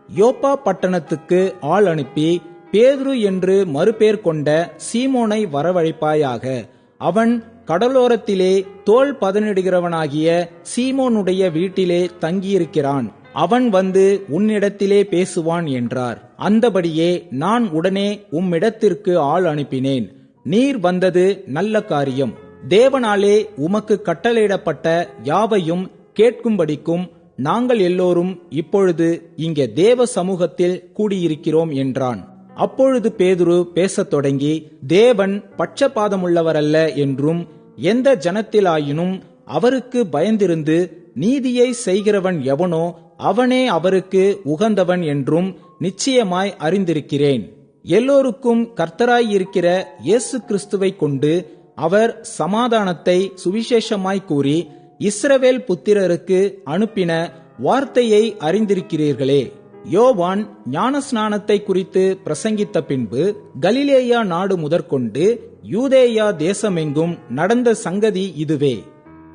யோப்பா பட்டணத்துக்கு ஆள் அனுப்பி பேதுரு என்று மறுபேர் கொண்ட சீமோனை வரவழைப்பாயாக. அவன் கடலோரத்திலே தோல் பதனிடுகிறவனாகிய சீமோனுடைய வீட்டிலே தங்கியிருக்கிறான். அவன் வந்து உன்னிடத்திலே பேசுவான் என்றார். அந்தபடியே நான் உடனே உம்மிடத்திற்கு ஆள் அனுப்பினேன். நீர் வந்தது நல்ல காரியம். தேவனாலே உமக்கு கட்டளையிடப்பட்ட யாவையும் கேட்கும்படிக்கும் நாங்கள் எல்லோரும் இப்பொழுது இங்கே தேவ சமூகத்தில் கூடியிருக்கிறோம் என்றான். அப்பொழுது பேதுரு பேசத் தொடங்கி, தேவன் பட்சபாதமுள்ளவரல்ல என்றும் எந்த ஜனத்திலாயினும் அவருக்கு பயந்திருந்து நீதியை செய்கிறவன் எவனோ அவனே அவருக்கு உகந்தவன் என்றும் நிச்சயமாய் அறிந்திருக்கிறேன். எல்லோருக்கும் கர்த்தராயிருக்கிற இயேசு கிறிஸ்துவை கொண்டு அவர் சமாதானத்தை சுவிசேஷமாய் கூறி இஸ்ரவேல் புத்திரருக்கு அனுப்பின வார்த்தையை அறிந்திருக்கிறீர்களே. யோவான் ஞானஸ்நானத்தை குறித்து பிரசங்கித்த பின்பு கலிலேயா நாடு முதற்கொண்டு யூதேயா தேசமெங்கும் நடந்த சங்கதி இதுவே.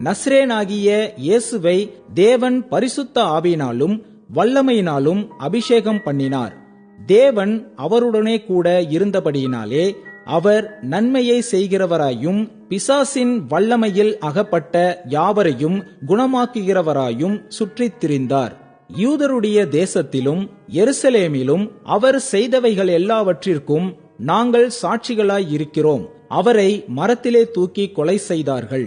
நஸ்ரேனாகிய இயேசுவை தேவன் பரிசுத்த ஆவியினாலும் வல்லமையினாலும் அபிஷேகம் பண்ணினார். தேவன் அவருடனே கூட இருந்தபடியினாலே அவர் நன்மையை செய்கிறவராயும் பிசாசின் வல்லமையில் அகப்பட்ட யாவரையும் குணமாக்குகிறவராயும் சுற்றித் திரிந்தார். யூதருடைய தேசத்திலும் எருசலேமிலும் அவர் செய்தவைகள் எல்லாவற்றிற்கும் நாங்கள் சாட்சிகளாய் இருக்கிறோம். அவரை மரத்திலே தூக்கி கொலை செய்தார்கள்.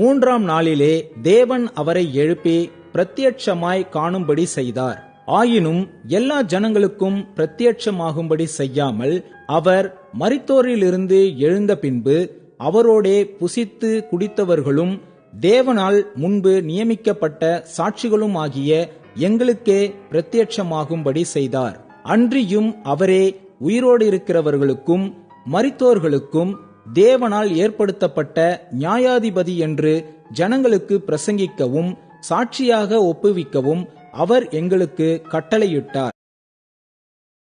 3ஆம் நாளிலே தேவன் அவரை எழுப்பி பிரத்யட்சமாய் காணும்படி செய்தார். ஆயினும் எல்லா ஜனங்களுக்கும் பிரத்யட்சமாகும்படி செய்யாமல் அவர் மரித்தோரிலிருந்து எழுந்த பின்பு அவரோடே புசித்து குடித்தவர்களும் தேவனால் முன்பு நியமிக்கப்பட்ட சாட்சிகளும் ஆகிய எங்களுக்கே பிரத்யட்சமாகும்படி செய்தார். அன்றியும் அவரே உயிரோடு இருக்கிறவர்களுக்கும் மரித்தோர்களுக்கும் தேவனால் ஏற்படுத்தப்பட்ட நியாயாதிபதி என்று ஜனங்களுக்கு பிரசங்கிக்கவும் சாட்சியாக ஒப்புவிக்கவும் அவர் எங்களுக்கு கட்டளையிட்டார்.